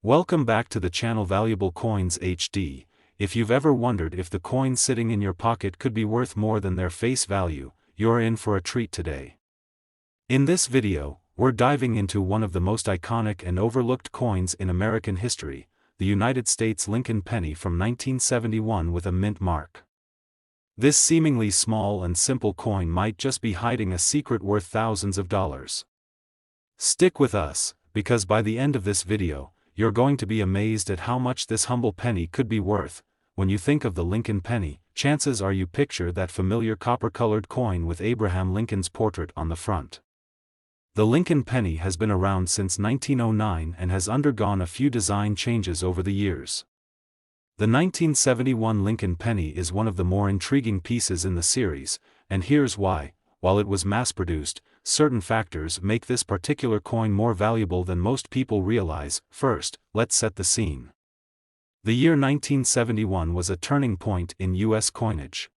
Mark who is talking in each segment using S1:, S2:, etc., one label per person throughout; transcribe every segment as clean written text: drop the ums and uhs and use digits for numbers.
S1: Welcome back to the channel Valuable Coins HD. If you've ever wondered if the coins sitting in your pocket could be worth more than their face value, you're in for a treat today. In this video, we're diving into one of the most iconic and overlooked coins in American history, the United States Lincoln penny from 1971 with a mint mark. This seemingly small and simple coin might just be hiding a secret worth thousands of dollars. Stick with us, because by the end of this video, you're going to be amazed at how much this humble penny could be worth. When you think of the Lincoln penny, chances are you picture that familiar copper-colored coin with Abraham Lincoln's portrait on the front. The Lincoln penny has been around since 1909 and has undergone a few design changes over the years. The 1971 Lincoln penny is one of the more intriguing pieces in the series, and here's why. While it was mass-produced, certain factors make this particular coin more valuable than most people realize. First, let's set the scene. The year 1971 was a turning point in U.S. coinage.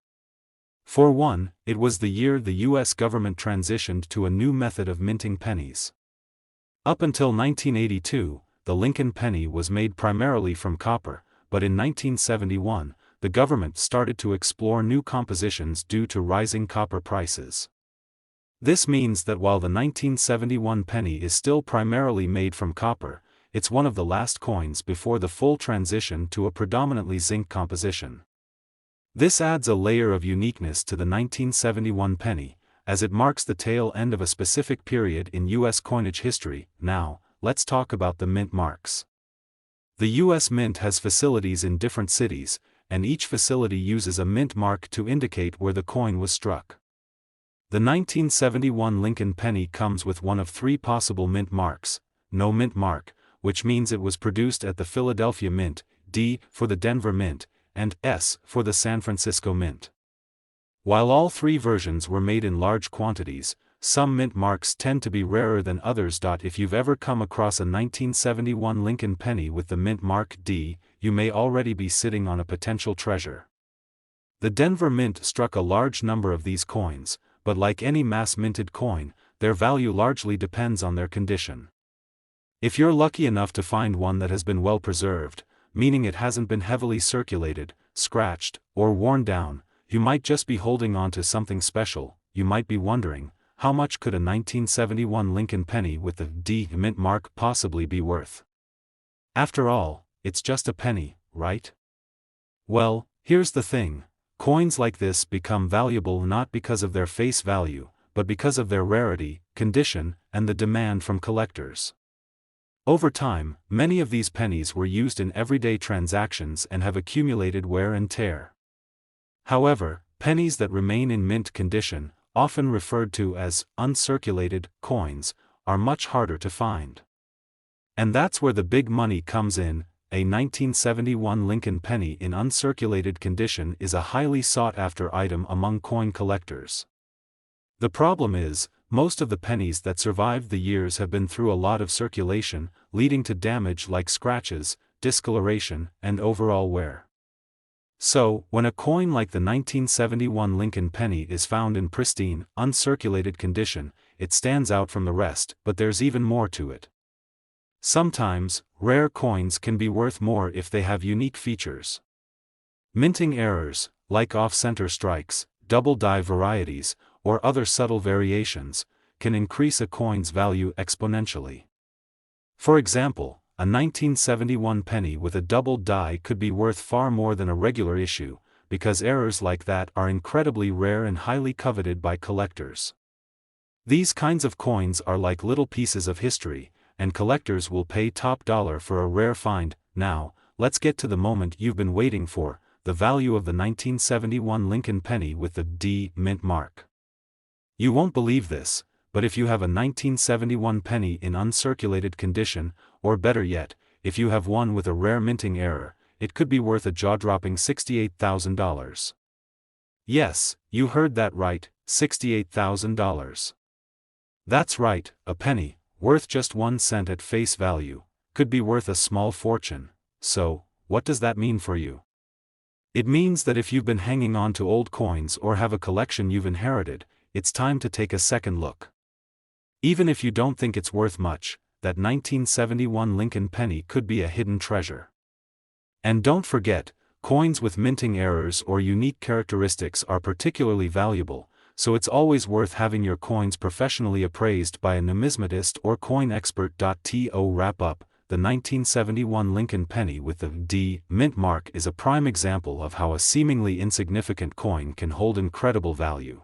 S1: For one, it was the year the U.S. government transitioned to a new method of minting pennies. Up until 1982, the Lincoln penny was made primarily from copper, but in 1971, the government started to explore new compositions due to rising copper prices. This means that while the 1971 penny is still primarily made from copper, it's one of the last coins before the full transition to a predominantly zinc composition. This adds a layer of uniqueness to the 1971 penny, as it marks the tail end of a specific period in U.S. coinage history. Now, let's talk about the mint marks. The U.S. Mint has facilities in different cities, and each facility uses a mint mark to indicate where the coin was struck. The 1971 Lincoln penny comes with one of three possible mint marks: no mint mark, which means it was produced at the Philadelphia Mint, D for the Denver Mint, and S for the San Francisco Mint. While all three versions were made in large quantities, some mint marks tend to be rarer than others. If you've ever come across a 1971 Lincoln penny with the mint mark D, you may already be sitting on a potential treasure. The Denver Mint struck a large number of these coins, but like any mass-minted coin, their value largely depends on their condition. If you're lucky enough to find one that has been well preserved, meaning it hasn't been heavily circulated, scratched, or worn down, you might just be holding on to something special. You might be wondering, how much could a 1971 Lincoln penny with the D mint mark possibly be worth? After all, it's just a penny, right? Well, here's the thing. Coins like this become valuable not because of their face value, but because of their rarity, condition, and the demand from collectors. Over time, many of these pennies were used in everyday transactions and have accumulated wear and tear. However, pennies that remain in mint condition, often referred to as uncirculated coins, are much harder to find. And that's where the big money comes in. A 1971 Lincoln penny in uncirculated condition is a highly sought-after item among coin collectors. The problem is, most of the pennies that survived the years have been through a lot of circulation, leading to damage like scratches, discoloration, and overall wear. So, when a coin like the 1971 Lincoln penny is found in pristine, uncirculated condition, it stands out from the rest. But there's even more to it. Sometimes, rare coins can be worth more if they have unique features. Minting errors, like off-center strikes, double die varieties, or other subtle variations, can increase a coin's value exponentially. For example, a 1971 penny with a double die could be worth far more than a regular issue, because errors like that are incredibly rare and highly coveted by collectors. These kinds of coins are like little pieces of history, and collectors will pay top dollar for a rare find. Now, let's get to the moment you've been waiting for: the value of the 1971 Lincoln penny with the D mint mark. You won't believe this, but if you have a 1971 penny in uncirculated condition, or better yet, if you have one with a rare minting error, it could be worth a jaw-dropping $68,000. Yes, you heard that right, $68,000. That's right, a penny, worth just 1 cent at face value, could be worth a small fortune. So, what does that mean for you? It means that if you've been hanging on to old coins or have a collection you've inherited, it's time to take a second look. Even if you don't think it's worth much, that 1971 Lincoln penny could be a hidden treasure. And don't forget, coins with minting errors or unique characteristics are particularly valuable, so it's always worth having your coins professionally appraised by a numismatist or coin expert. To wrap up, the 1971 Lincoln penny with the D mint mark is a prime example of how a seemingly insignificant coin can hold incredible value.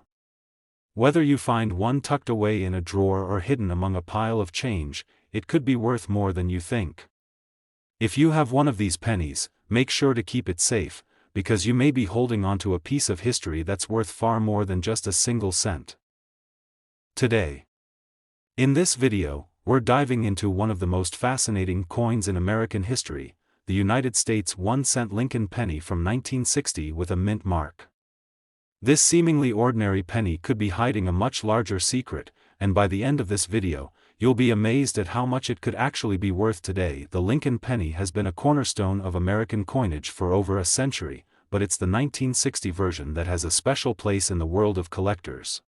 S1: Whether you find one tucked away in a drawer or hidden among a pile of change, it could be worth more than you think. If you have one of these pennies, make sure to keep it safe, because you may be holding onto a piece of history that's worth far more than just a single cent. Today, in this video, we're diving into one of the most fascinating coins in American history, the United States 1-cent Lincoln penny from 1960 with a mint mark. This seemingly ordinary penny could be hiding a much larger secret, and by the end of this video, you'll be amazed at how much it could actually be worth today. The Lincoln penny has been a cornerstone of American coinage for over a century, but it's the 1960 version that has a special place in the world of collectors.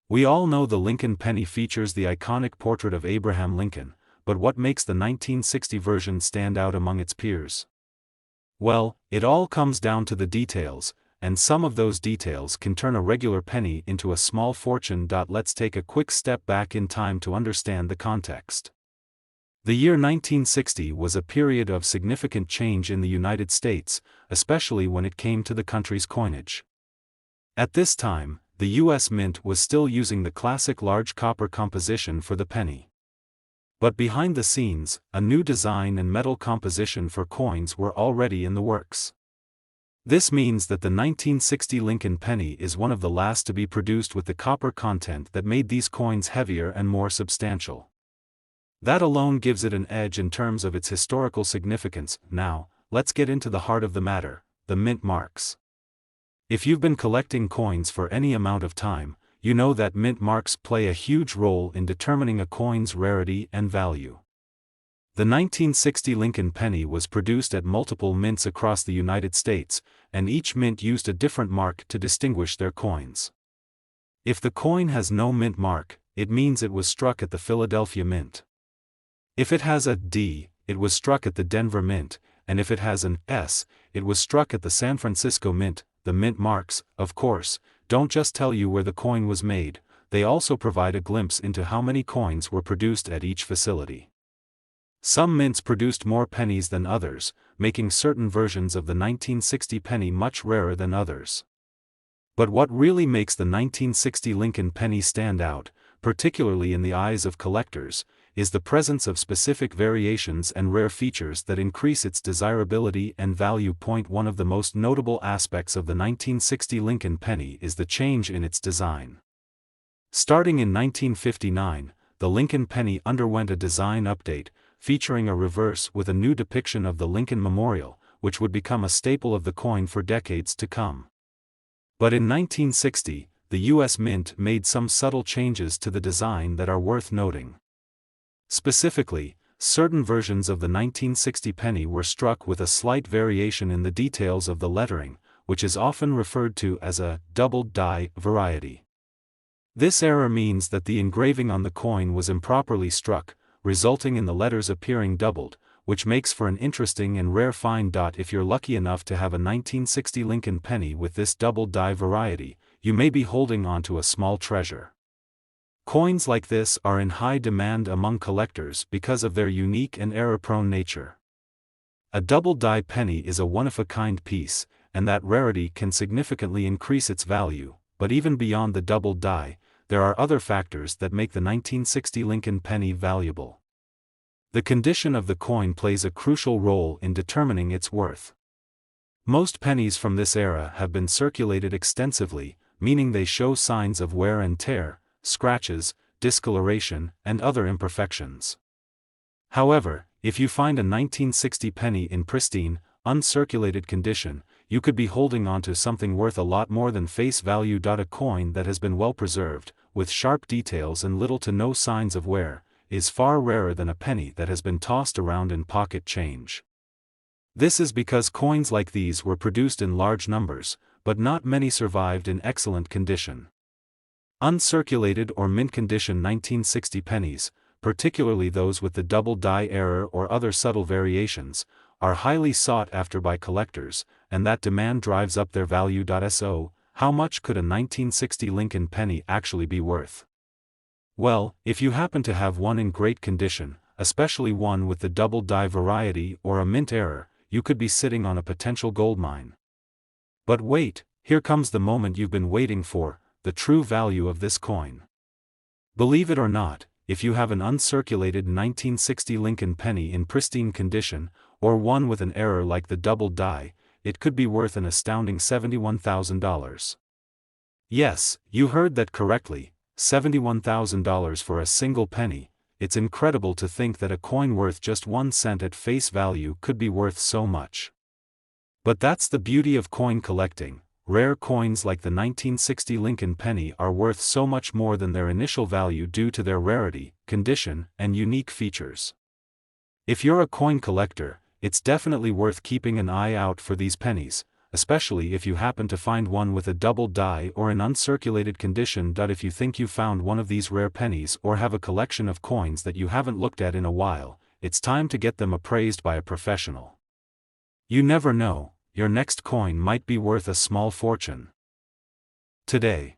S1: We all know the Lincoln penny features the iconic portrait of Abraham Lincoln, but what makes the 1960 version stand out among its peers? Well, it all comes down to the details, and some of those details can turn a regular penny into a small fortune. Let's take a quick step back in time to understand the context. The year 1960 was a period of significant change in the United States, especially when it came to the country's coinage. At this time, the U.S. Mint was still using the classic large copper composition for the penny. But behind the scenes, a new design and metal composition for coins were already in the works. This means that the 1960 Lincoln penny is one of the last to be produced with the copper content that made these coins heavier and more substantial. That alone gives it an edge in terms of its historical significance. Now, let's get into the heart of the matter, the mint marks. If you've been collecting coins for any amount of time, you know that mint marks play a huge role in determining a coin's rarity and value. The 1960 Lincoln penny was produced at multiple mints across the United States, and each mint used a different mark to distinguish their coins. If the coin has no mint mark, it means it was struck at the Philadelphia Mint. If it has a D, it was struck at the Denver Mint, and if it has an S, it was struck at the San Francisco Mint. The mint marks, of course, don't just tell you where the coin was made, they also provide a glimpse into how many coins were produced at each facility. Some mints produced more pennies than others, making certain versions of the 1960 penny much rarer than others. But what really makes the 1960 Lincoln penny stand out, particularly in the eyes of collectors, is the presence of specific variations and rare features that increase its desirability and value. One of the most notable aspects of the 1960 Lincoln penny is the change in its design. Starting in 1959, the Lincoln penny underwent a design update, featuring a reverse with a new depiction of the Lincoln Memorial, which would become a staple of the coin for decades to come. But in 1960, the U.S. Mint made some subtle changes to the design that are worth noting. Specifically, certain versions of the 1960 penny were struck with a slight variation in the details of the lettering, which is often referred to as a doubled die variety. This error means that the engraving on the coin was improperly struck, resulting in the letters appearing doubled, which makes for an interesting and rare find. If you're lucky enough to have a 1960 Lincoln penny with this doubled die variety, you may be holding onto a small treasure. Coins like this are in high demand among collectors because of their unique and error-prone nature. A double die penny is a one-of-a-kind piece, and that rarity can significantly increase its value, but even beyond the double die, there are other factors that make the 1960 Lincoln penny valuable. The condition of the coin plays a crucial role in determining its worth. Most pennies from this era have been circulated extensively, meaning they show signs of wear and tear, scratches, discoloration, and other imperfections. However, if you find a 1960 penny in pristine, uncirculated condition, you could be holding onto something worth a lot more than face value. A coin that has been well preserved, with sharp details and little to no signs of wear, is far rarer than a penny that has been tossed around in pocket change. This is because coins like these were produced in large numbers, but not many survived in excellent condition. Uncirculated or mint condition 1960 pennies, particularly those with the double die error or other subtle variations, are highly sought after by collectors, and that demand drives up their value. So, how much could a 1960 Lincoln penny actually be worth? Well, if you happen to have one in great condition, especially one with the double die variety or a mint error, you could be sitting on a potential goldmine. But wait, here comes the moment you've been waiting for, the true value of this coin. Believe it or not, if you have an uncirculated 1960 Lincoln penny in pristine condition, or one with an error like the double die, it could be worth an astounding $71,000. Yes, you heard that correctly, $71,000 for a single penny. It's incredible to think that a coin worth just 1 cent at face value could be worth so much. But that's the beauty of coin collecting. Rare coins like the 1960 Lincoln penny are worth so much more than their initial value due to their rarity, condition, and unique features. If you're a coin collector, it's definitely worth keeping an eye out for these pennies, especially if you happen to find one with a double die or in uncirculated condition. If you think you found one of these rare pennies or have a collection of coins that you haven't looked at in a while, it's time to get them appraised by a professional. You never know, your next coin might be worth a small fortune. Today,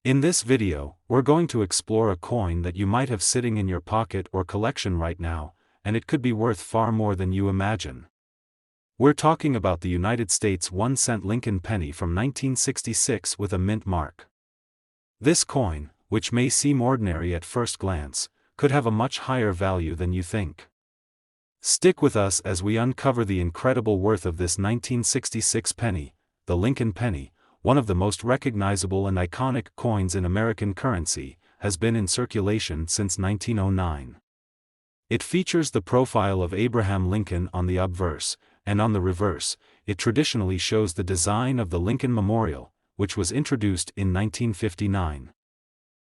S1: in this video, we're going to explore a coin that you might have sitting in your pocket or collection right now, and it could be worth far more than you imagine. We're talking about the United States 1-cent Lincoln penny from 1966 with a mint mark. This coin, which may seem ordinary at first glance, could have a much higher value than you think. Stick with us as we uncover the incredible worth of this 1966 penny, the Lincoln penny, one of the most recognizable and iconic coins in American currency, has been in circulation since 1909. It features the profile of Abraham Lincoln on the obverse, and on the reverse, it traditionally shows the design of the Lincoln Memorial, which was introduced in 1959.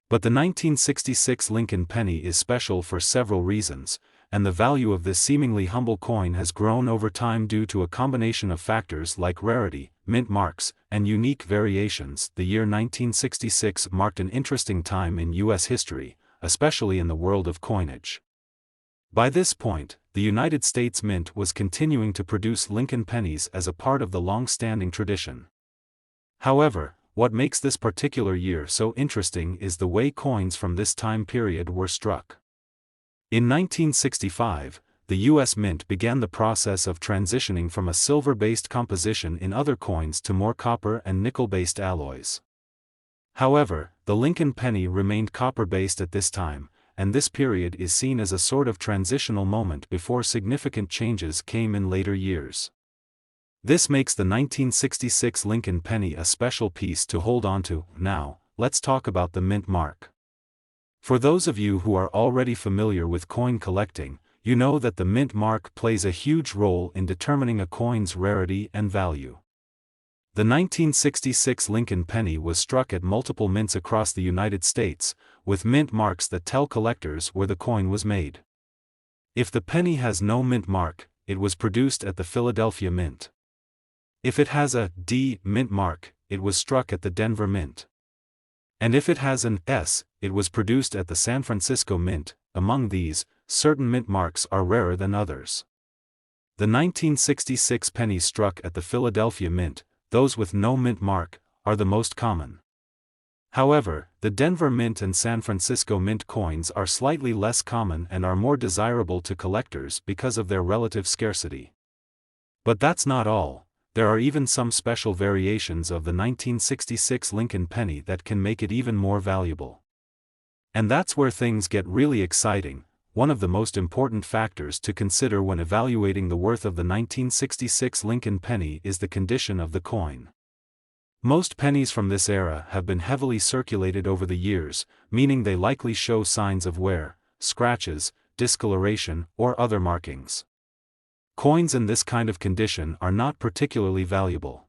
S1: But the 1966 Lincoln penny is special for several reasons, and the value of this seemingly humble coin has grown over time due to a combination of factors like rarity, mint marks, and unique variations. The year 1966 marked an interesting time in U.S. history, especially in the world of coinage. By this point, the United States Mint was continuing to produce Lincoln pennies as a part of the long-standing tradition. However, what makes this particular year so interesting is the way coins from this time period were struck. In 1965, the U.S. Mint began the process of transitioning from a silver-based composition in other coins to more copper and nickel-based alloys. However, the Lincoln penny remained copper-based at this time, and this period is seen as a sort of transitional moment before significant changes came in later years. This makes the 1966 Lincoln penny a special piece to hold on to. Now, let's talk about the mint mark. For those of you who are already familiar with coin collecting, you know that the mint mark plays a huge role in determining a coin's rarity and value. The 1966 Lincoln penny was struck at multiple mints across the United States, with mint marks that tell collectors where the coin was made. If the penny has no mint mark, it was produced at the Philadelphia Mint. If it has a D mint mark, it was struck at the Denver Mint. And if it has an S, it was produced at the San Francisco Mint. Among these, certain mint marks are rarer than others. The 1966 pennies struck at the Philadelphia Mint, those with no mint mark, are the most common. However, the Denver Mint and San Francisco Mint coins are slightly less common and are more desirable to collectors because of their relative scarcity. But that's not all. There are even some special variations of the 1966 Lincoln penny that can make it even more valuable. And that's where things get really exciting. One of the most important factors to consider when evaluating the worth of the 1966 Lincoln penny is the condition of the coin. Most pennies from this era have been heavily circulated over the years, meaning they likely show signs of wear, scratches, discoloration, or other markings. Coins in this kind of condition are not particularly valuable.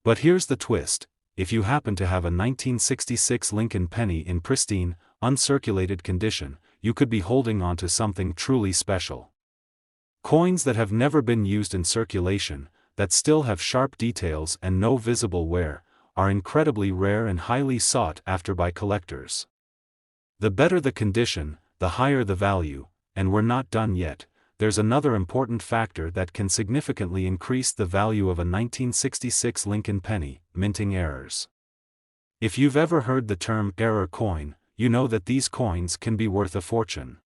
S1: But here's the twist: if you happen to have a 1966 Lincoln penny in pristine, uncirculated condition, you could be holding on to something truly special. Coins that have never been used in circulation, that still have sharp details and no visible wear, are incredibly rare and highly sought after by collectors. The better the condition, the higher the value. And we're not done yet. There's another important factor that can significantly increase the value of a 1966 Lincoln penny: minting errors. If you've ever heard the term error coin, you know that these coins can be worth a fortune.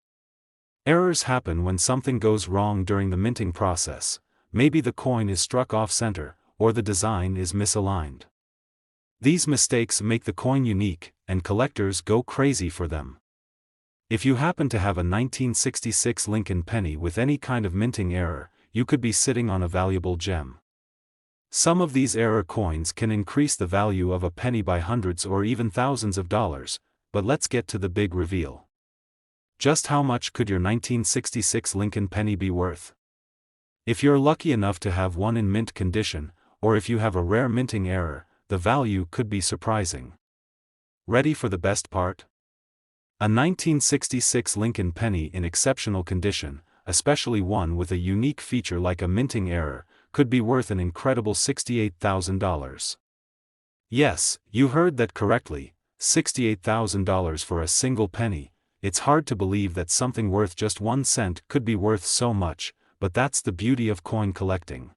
S1: Errors happen when something goes wrong during the minting process. Maybe the coin is struck off-center, or the design is misaligned. These mistakes make the coin unique, and collectors go crazy for them. If you happen to have a 1966 Lincoln penny with any kind of minting error, you could be sitting on a valuable gem. Some of these error coins can increase the value of a penny by hundreds or even thousands of dollars, but let's get to the big reveal. Just how much could your 1966 Lincoln penny be worth? If you're lucky enough to have one in mint condition, or if you have a rare minting error, the value could be surprising. Ready for the best part? A 1966 Lincoln penny in exceptional condition, especially one with a unique feature like a minting error, could be worth an incredible $68,000. Yes, you heard that correctly, $68,000 for a single penny. It's hard to believe that something worth just 1 cent could be worth so much, but that's the beauty of coin collecting.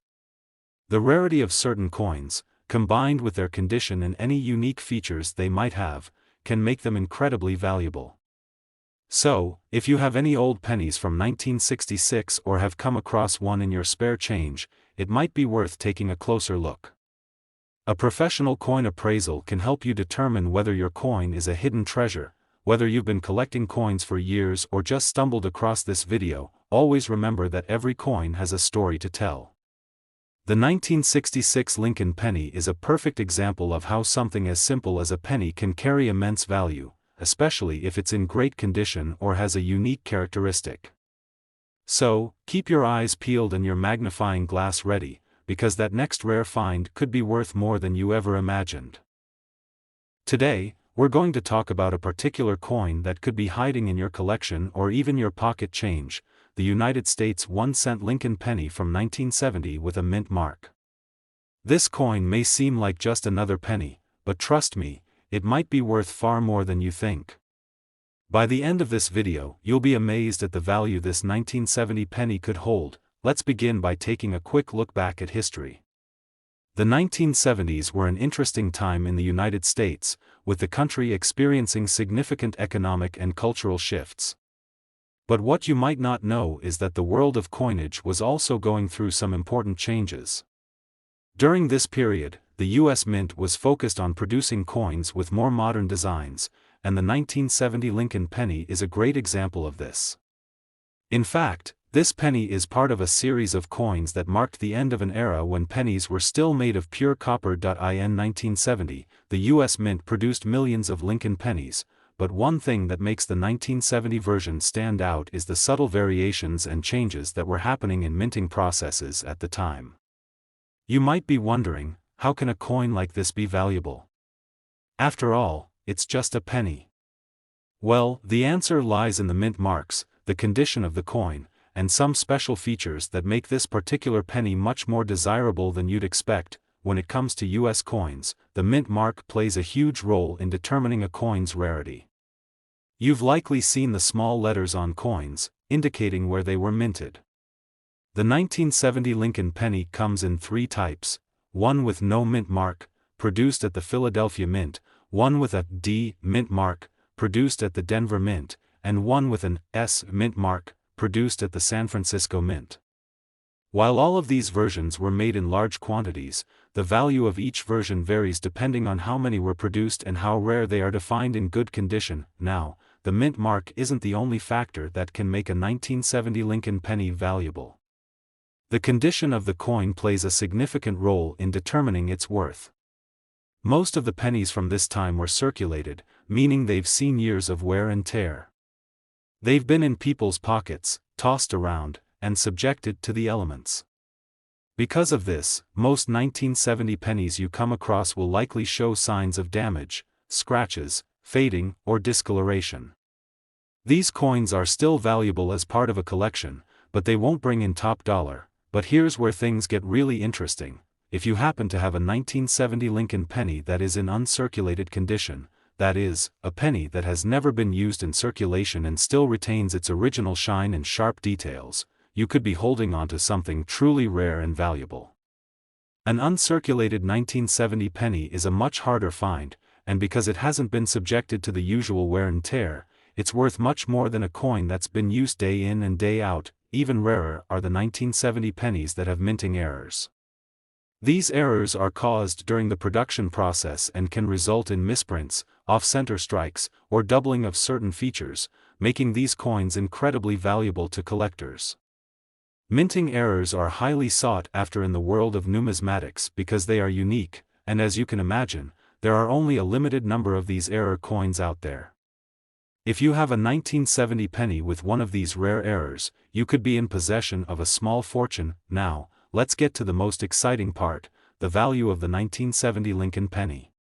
S1: The rarity of certain coins, combined with their condition and any unique features they might have, can make them incredibly valuable. So, if you have any old pennies from 1966 or have come across one in your spare change, it might be worth taking a closer look. A professional coin appraisal can help you determine whether your coin is a hidden treasure. Whether you've been collecting coins for years or just stumbled across this video, always remember that every coin has a story to tell. The 1966 Lincoln penny is a perfect example of how something as simple as a penny can carry immense value, especially if it's in great condition or has a unique characteristic. So, keep your eyes peeled and your magnifying glass ready, because that next rare find could be worth more than you ever imagined. Today, we're going to talk about a particular coin that could be hiding in your collection or even your pocket change, the United States 1-cent Lincoln penny from 1970 with a mint mark. This coin may seem like just another penny, but trust me, it might be worth far more than you think. By the end of this video, you'll be amazed at the value this 1970 penny could hold. Let's begin by taking a quick look back at history. The 1970s were an interesting time in the United States, with the country experiencing significant economic and cultural shifts. But what you might not know is that the world of coinage was also going through some important changes. During this period, the U.S. Mint was focused on producing coins with more modern designs, and the 1970 Lincoln penny is a great example of this. In fact, this penny is part of a series of coins that marked the end of an era when pennies were still made of pure copper. In 1970, the U.S. Mint produced millions of Lincoln pennies, but one thing that makes the 1970 version stand out is the subtle variations and changes that were happening in minting processes at the time. You might be wondering, how can a coin like this be valuable? After all, it's just a penny. Well, the answer lies in the mint marks, the condition of the coin, and some special features that make this particular penny much more desirable than you'd expect. When it comes to U.S. coins, the mint mark plays a huge role in determining a coin's rarity. You've likely seen the small letters on coins, indicating where they were minted. The 1970 Lincoln penny comes in 3 types: one with no mint mark, produced at the Philadelphia Mint, one with a D mint mark, produced at the Denver Mint, and one with an S mint mark, produced at the San Francisco Mint. While all of these versions were made in large quantities, the value of each version varies depending on how many were produced and how rare they are to find in good condition. Now, the mint mark isn't the only factor that can make a 1970 Lincoln penny valuable. The condition of the coin plays a significant role in determining its worth. Most of the pennies from this time were circulated, meaning they've seen years of wear and tear. They've been in people's pockets, tossed around, and subjected to the elements. Because of this, most 1970 pennies you come across will likely show signs of damage, scratches, fading, or discoloration. These coins are still valuable as part of a collection, but they won't bring in top dollar. But here's where things get really interesting. If you happen to have a 1970 Lincoln penny that is in uncirculated condition, that is, a penny that has never been used in circulation and still retains its original shine and sharp details, you could be holding onto something truly rare and valuable. An uncirculated 1970 penny is a much harder find, and because it hasn't been subjected to the usual wear and tear, it's worth much more than a coin that's been used day in and day out. Even rarer are the 1970 pennies that have minting errors. These errors are caused during the production process and can result in misprints, off-center strikes, or doubling of certain features, making these coins incredibly valuable to collectors. Minting errors are highly sought after in the world of numismatics because they are unique, and as you can imagine, there are only a limited number of these error coins out there. If you have a 1970 penny with one of these rare errors, you could be in possession of a small fortune. Now, let's get to the most exciting part, the value of the 1970 Lincoln penny.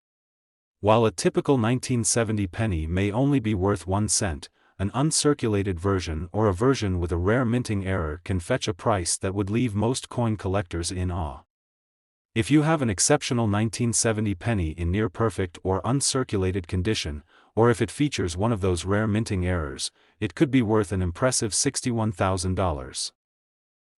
S1: While a typical 1970 penny may only be worth 1 cent, an uncirculated version or a version with a rare minting error can fetch a price that would leave most coin collectors in awe. If you have an exceptional 1970 penny in near-perfect or uncirculated condition, or if it features one of those rare minting errors, it could be worth an impressive $61,000.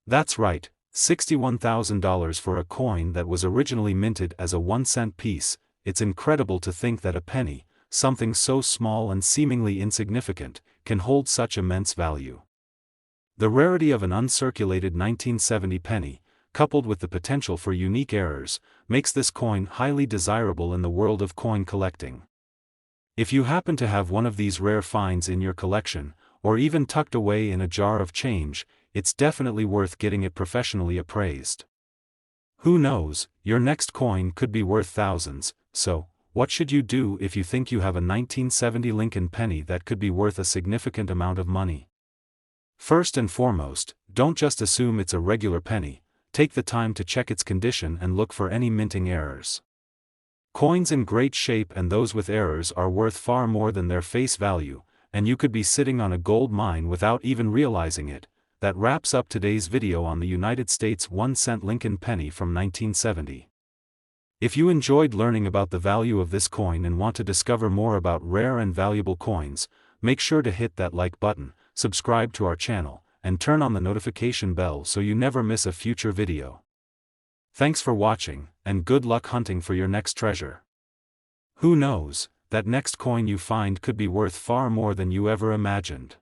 S1: That's right, $61,000 for a coin that was originally minted as a 1-cent piece. It's incredible to think that a penny, something so small and seemingly insignificant, can hold such immense value. The rarity of an uncirculated 1970 penny, coupled with the potential for unique errors, makes this coin highly desirable in the world of coin collecting. If you happen to have one of these rare finds in your collection, or even tucked away in a jar of change, it's definitely worth getting it professionally appraised. Who knows, your next coin could be worth thousands. So, what should you do if you think you have a 1970 Lincoln penny that could be worth a significant amount of money? First and foremost, don't just assume it's a regular penny. Take the time to check its condition and look for any minting errors. Coins in great shape and those with errors are worth far more than their face value, and you could be sitting on a gold mine without even realizing it. That wraps up today's video on the United States 1-cent Lincoln penny from 1970. If you enjoyed learning about the value of this coin and want to discover more about rare and valuable coins, make sure to hit that like button, subscribe to our channel, and turn on the notification bell so you never miss a future video. Thanks for watching, and good luck hunting for your next treasure. Who knows, that next coin you find could be worth far more than you ever imagined.